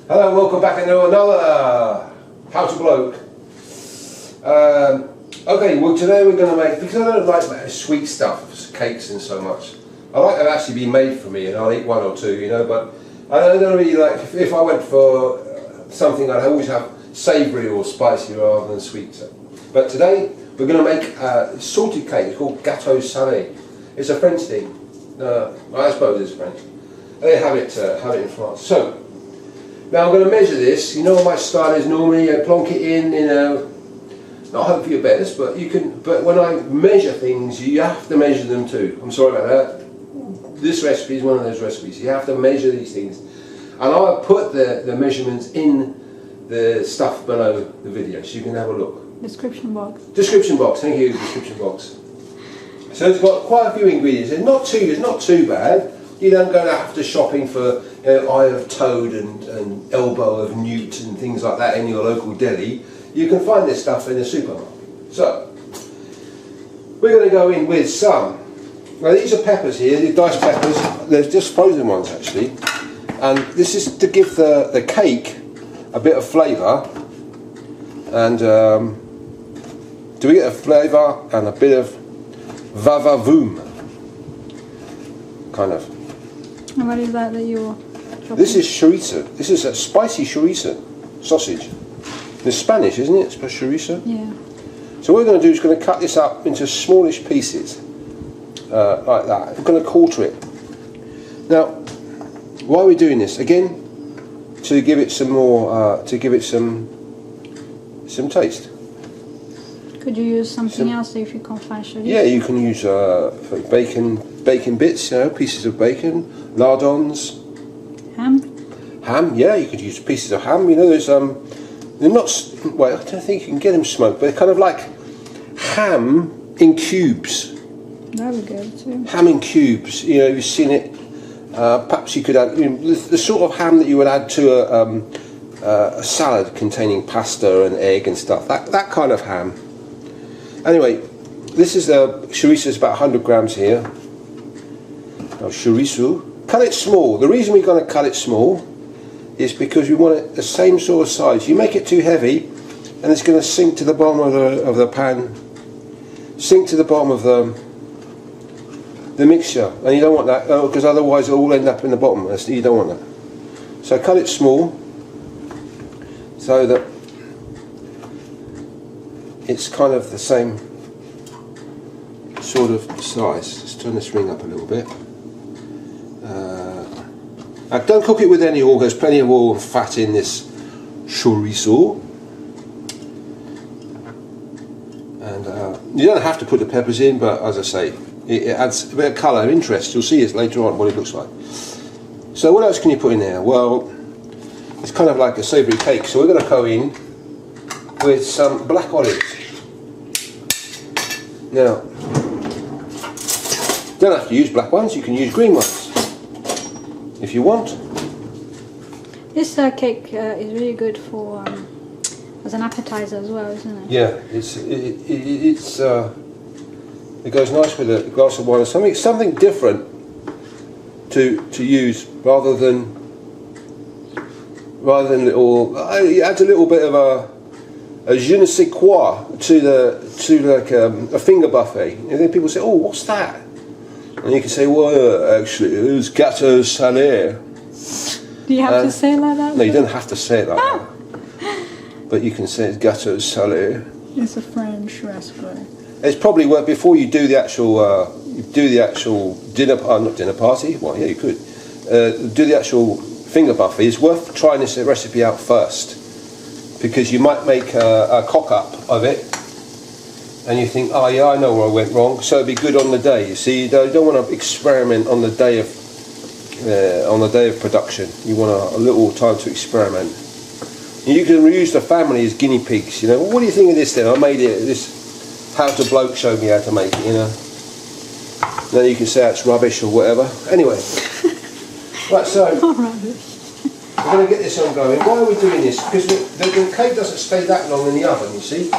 Hello, welcome back into another HowToBloke. Okay, well today we're going to make, because I don't like sweet stuff, cakes and so much. I like them actually be made for me and I'll eat one or two, you know, but I don't really like, if I went for something I'd always have savoury or spicy rather than sweet. But today we're going to make a salted cake. It's called Gateau Salé. It's a French thing. I suppose it's French. They have it in France. So, now I'm going to measure this. You know what my style is normally. I plonk it in, you know, not hope for your best, but you can. But when I measure things, you have to measure them too. I'm sorry about that. This recipe is one of those recipes. You have to measure these things, and I'll put the measurements in the stuff below the video, so you can have a look. Description box. Description box. Thank you. Description box. So it's got quite a few ingredients. It's not too bad. You don't go after shopping for eye of toad and elbow of newt and things like that in your local deli. You can find this stuff in the supermarket. So we're going to go in with some. Now these are peppers here, the diced peppers. They're just frozen ones actually, and this is to give the cake a bit of flavour and to get a flavour and a bit of va-va-voom, kind of. And what is that you're chopping? This is chorizo. This is a spicy chorizo sausage. It's Spanish, isn't it? It's for chorizo. Yeah. So what we're going to do is going to cut this up into smallish pieces, like that. We're going to quarter it. Now, why are we doing this? Again, to give it some more, to give it some taste. Could you use something else if you can't find chorizo? Yeah, you can use bacon bits, you know, pieces of bacon, lardons. Ham, yeah, you could use pieces of ham. You know, there's they're not. Well, I don't think you can get them smoked, but they're kind of like ham in cubes. That would be good too. Ham in cubes. You know, you've seen it. Perhaps you could add the sort of ham that you would add to a salad containing pasta and egg and stuff. That kind of ham. Anyway, this is chorizo is about 100 grams here. Now chorizo, cut it small. The reason we're going to cut it small is because we want it the same sort of size. You make it too heavy, and it's going to sink to the bottom of the pan, sink to the bottom of the mixture, and you don't want that because otherwise it'll all end up in the bottom. You don't want that. So cut it small so that it's kind of the same sort of size. Let's turn this ring up a little bit. Now don't cook it with any oil. There's plenty of oil and fat in this chorizo, and you don't have to put the peppers in, but as I say, it adds a bit of colour and interest. You'll see it later on what it looks like. So what else can you put in there? Well, it's kind of like a savoury cake, so we're going to go in with some black olives. Now, you don't have to use black ones, you can use green ones if you want. This cake is really good for as an appetizer as well, isn't it? Yeah, it goes nice with a glass of wine or something. Something different to use rather than little. It adds a little bit of a je ne sais quoi to like a finger buffet. And then people say, "Oh, what's that?" And you can say, "Well, actually, it was Gateau Salé." Do you have to say it like that? No, you don't have to say it like that. But you can say it's Gateau Salé. It's a French recipe. It's probably worth before you do the actual not dinner party. Well, yeah, you could do the actual finger buffet. It's worth trying this recipe out first, because you might make a cock up of it, and you think, oh yeah, I know where I went wrong. So it'd be good on the day. You see, you don't want to experiment on the day of production. You want a little time to experiment. And you can use the family as guinea pigs. You know, well, what do you think of this then? I made it. This HowToBloke showed me how to make it. You know. Then you can say it's rubbish or whatever. Anyway, right. So we're going to get this on going. Why are we doing this? Because the cake doesn't stay that long in the oven. You see.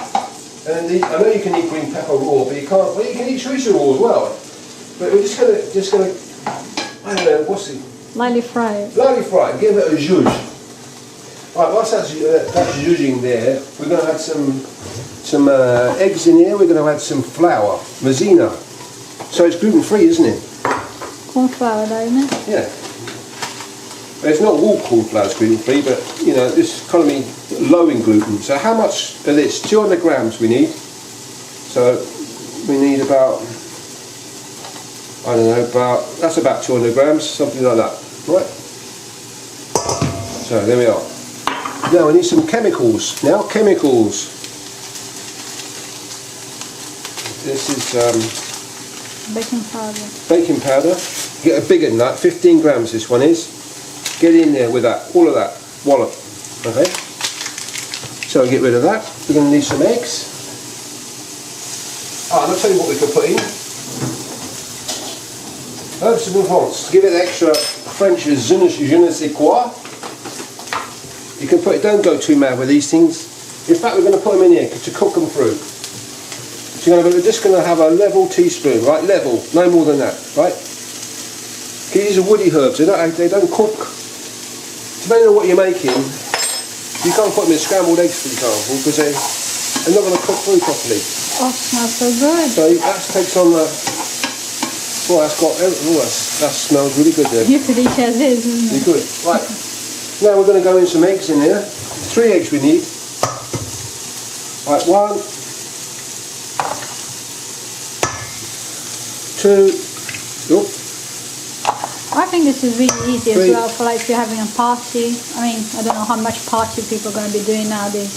And I know you can eat green pepper raw, but you can't. Well, you can eat chorizo raw as well. But we're just gonna. I don't know. What's it? Lightly fry it. Lightly fry it. Give it a zhuzh. Right, whilst that's zhuzhing there, we're going to add some eggs in here. We're going to add some flour, maizena. So it's gluten free, isn't it? Corn flour, though, isn't it? Yeah. It's not all corn flour is gluten free, but you know, this economy low in gluten. So how much of this? 200 grams we need. So we need about, I don't know, that's about 200 grams, something like that, right? So there we are. Now we need some chemicals. Now chemicals. This is Baking powder. baking powder. Get a bigger than that. 15 grams. This one is. Get in there with that, all of that wallop. Okay. So get rid of that. We're going to need some eggs. And I'll tell you what we could put in. Herbs de Provence. Give it extra French je ne sais quoi. You can put it. Don't go too mad with these things. In fact, we're going to put them in here to cook them through. So we're just going to have a level teaspoon, right? Level, no more than that, right? These are woody herbs. They don't cook. Depending on what you're making, you can't put them in scrambled eggs, for example, because they're not going to cook through properly. Oh, it smells so good. So that takes on the. Well, that smells really good there. You could eat as is, isn't it? Really good. Right. Now we're going to go in some eggs in here. 3 eggs we need. Right, 1, 2. Oop. I think this is really easy 3. as well for like if you're having a party. I mean, I don't know how much party people are going to be doing nowadays.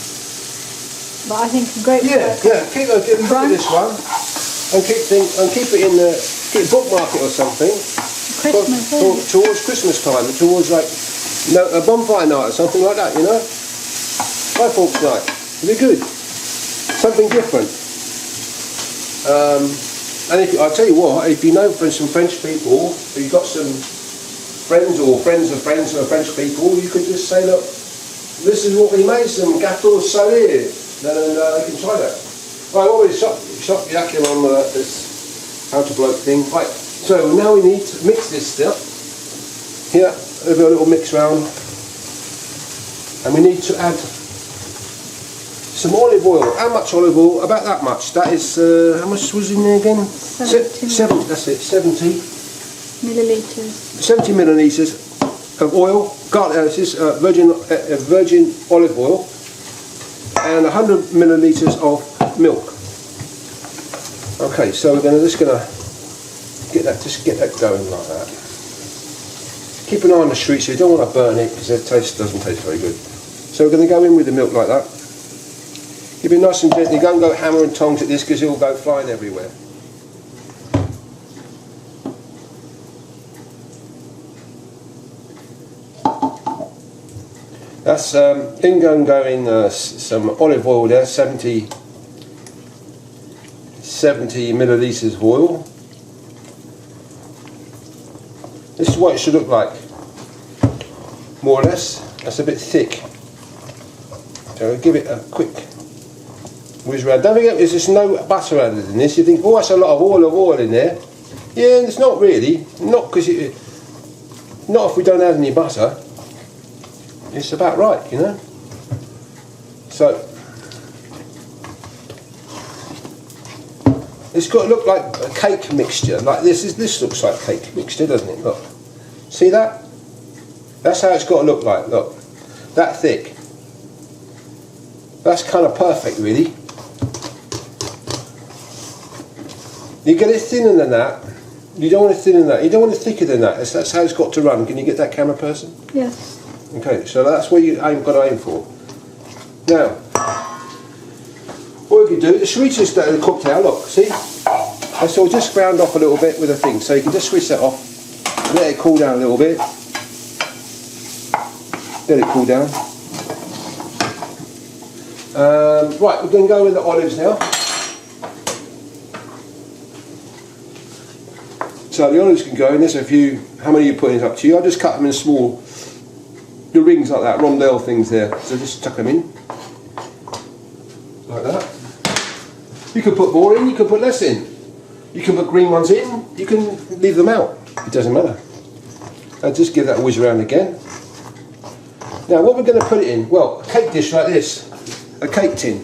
But I think it's great. Yeah. Keep look at this one, and keep it in the bookmark it or something. Christmas, towards Christmas time, towards like a bonfire night or something like that. You know, fireworks night. It'd be good. Something different. And I'll tell you what, if you know some French people, if you've got some friends or friends of friends who are French people, you could just say, look, this is what we made, some Gateau Salé, then they can try that. Right, what we shop yakking on this HowToBloke thing. Right, so now we need to mix this stuff. Here, over a little mix round, and we need to add some olive oil. How much olive oil? About that much. That is, how much was in there again? 70, that's it, 70 milliliters. 70 milliliters of oil, this is virgin olive oil, and 100 milliliters of milk. Okay, so we're just gonna get that going like that. Keep an eye on the street, so you don't want to burn it because it doesn't taste very good. So we're going to go in with the milk like that. Keep it nice and gently. Don't go hammer and tongs at this because it will go flying everywhere. That's then go in some olive oil there, 70 milliliters of oil. This is what it should look like, more or less. That's a bit thick. So give it a quick whiz round. Don't forget there's no butter added in this. You think, oh, that's a lot of oil in there. Yeah, it's not really. Not if we don't add any butter. It's about right, you know. So it's got to look like a cake mixture. Like this looks like cake mixture, doesn't it? Look, see that? That's how it's got to look like. Look, that thick. That's kind of perfect, really. You get it thinner than that. You don't want it thinner than that. You don't want it thicker than that. That's how it's got to run. Can you get that, camera person? Yes. Okay, so that's what you got to aim for. Now, what we can do, the chorizo's cooked now, look, see? And so we'll just ground off a little bit with a thing, so you can just switch that off, let it cool down a little bit. Let it cool down. Right, we're going to go with the olives now. So the olives can go in, there's a few, how many you put in is up to you. I'll just cut them in small, the rings like that, rondelle things there. So just tuck them in, like that. You can put more in, you can put less in. You can put green ones in, you can leave them out. It doesn't matter. I'll just give that a whiz around again. Now what we're going to put it in? Well, a cake dish like this, a cake tin.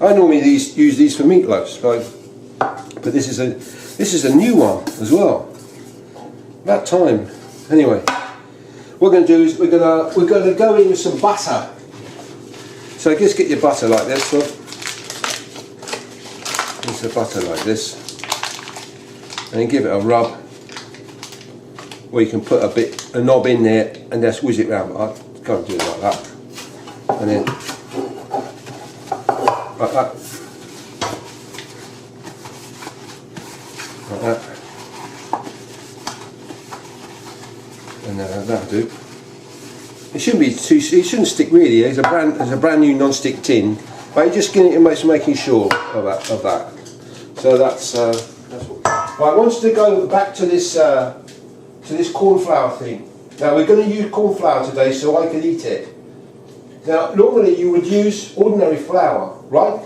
I normally use these for meatloafs, but this is a new one as well. About time. Anyway, what we're going to do is we're going to go in with some butter. So just get your butter like this. Look. Just the butter like this, and then give it a rub. Or you can put a knob in there and just whiz it round. I can't do it like that. And then like that. Like that. And that'll do. It shouldn't be too. It shouldn't stick really. It's a brand new non-stick tin, but you're just making sure of that. So that's what. Right. I wanted to go back to this corn flour thing. Now we're going to use corn flour today, so I can eat it. Now normally you would use ordinary flour, right?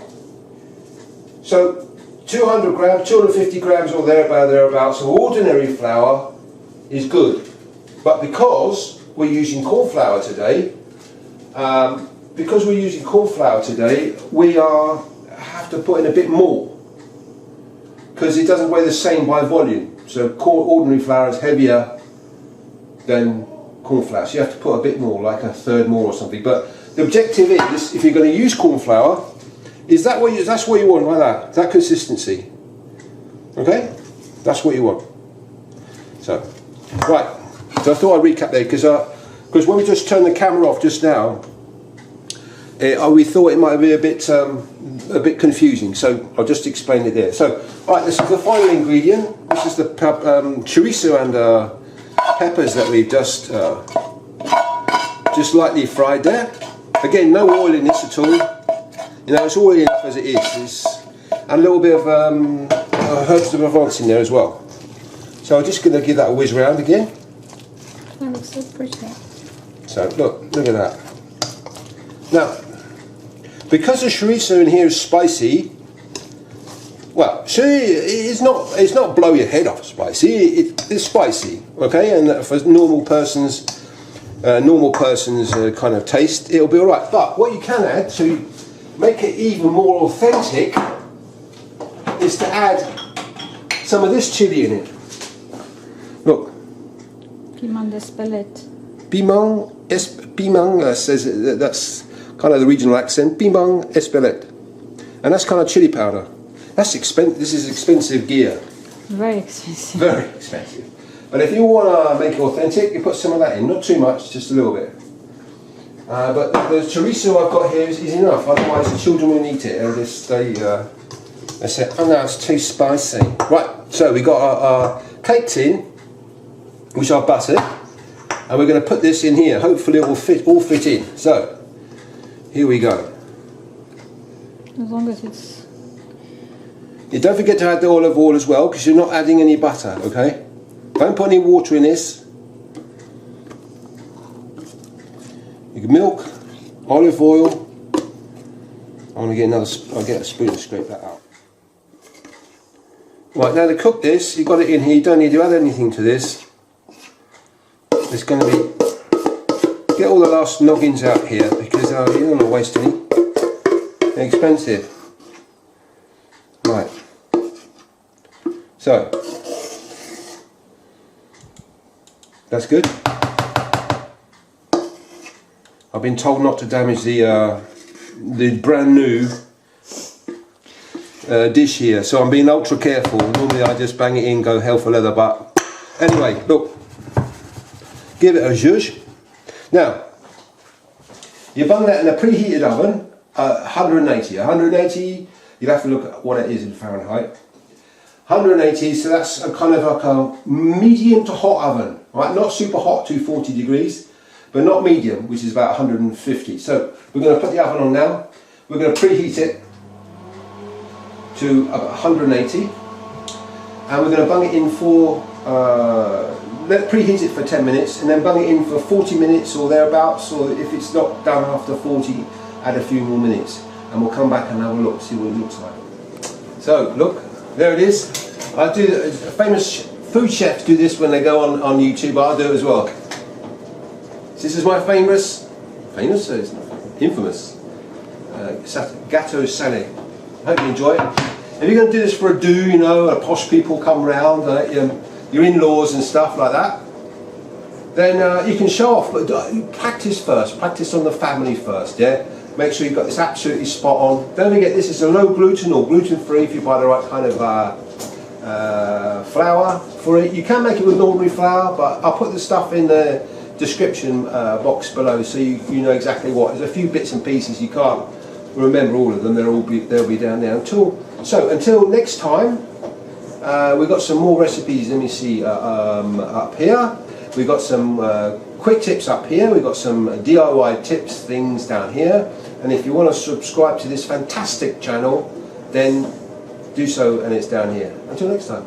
So 200 grams, 250 grams or thereabouts of ordinary flour is good. But because we're using corn flour today, we have to put in a bit more because it doesn't weigh the same by volume. So ordinary flour is heavier than corn flour, so you have to put a bit more, like a third more or something. But the objective is, if you're going to use corn flour, is that's what you want, like that consistency. Okay, that's what you want. So, right. So I thought I'd recap there because when we just turned the camera off just now, we thought it might be a bit confusing. So I'll just explain it there. So, right, this is the final ingredient. This is the chorizo and peppers that we've just lightly fried there. Again, no oil in this at all. You know, it's all enough as it is. And a little bit of herbs de Provence in there as well. So I'm just going to give that a whiz round again. That looks so pretty. So look at that. Now, because the chorizo in here is spicy, well, it's not blow your head off spicy. It's spicy, okay, and for normal person's kind of taste, it'll be all right. But what you can add to make it even more authentic is to add some of this chili in it. Look. Piment d'Espelette. Piment says that's kind of the regional accent. Piment Espelette, and that's kind of chili powder. That's expensive. This is expensive gear. Very expensive. Very expensive. But if you want to make it authentic, you put some of that in. Not too much, just a little bit. But the chorizo I've got here is enough. Otherwise, the children won't eat it. They'll just they say, "Oh no, it's too spicy." Right. So we got our cake tin, which I've buttered, and we're going to put this in here. Hopefully, it will all fit in. So here we go. As long as it's. You don't forget to add the olive oil as well, because you're not adding any butter, okay? Don't put any water in this. Milk, olive oil. I'm going to get I'll get a spoon and scrape that out. Right, now to cook this, you've got it in here, you don't need to add anything to this. It's going to be, get all the last noggins out here, because you don't want to waste any. They're expensive. Right. So, that's good. I've been told not to damage the brand new dish here, so I'm being ultra careful. Normally I just bang it in, go hell for leather, but anyway, look, give it a zhuzh. Now, you bung that in a preheated oven, 180. 180, you'll have to look at what it is in Fahrenheit. 180, so that's a kind of like a medium to hot oven, right? Not super hot, 240 degrees, but not medium, which is about 150. So we're going to put the oven on now. We're going to preheat it to about 180, and we're going to bung it in for, preheat it for 10 minutes, and then bung it in for 40 minutes or thereabouts, or if it's not done after 40, add a few more minutes, and we'll come back and have a look, see what it looks like. So look, there it is. I do, famous food chefs do this when they go on YouTube, but I'll do it as well. This is my famous famous, so it's infamous. Gateau Salé. I hope you enjoy it. If you're going to do this for a do, you know, posh people come round, your in-laws and stuff like that, then you can show off, but practice first. Practice on the family first, yeah? Make sure you've got this absolutely spot on. Don't forget, this is a low gluten or gluten-free if you buy the right kind of flour for it. You can make it with ordinary flour, but I'll put the stuff in the description box below so you know exactly what. There's a few bits and pieces you can't remember all of them. They'll be down there. Until next time, we've got some more recipes. Let me see up here. We've got some quick tips up here. We've got some DIY tips things down here. And if you want to subscribe to this fantastic channel, then do so, and it's down here. Until next time.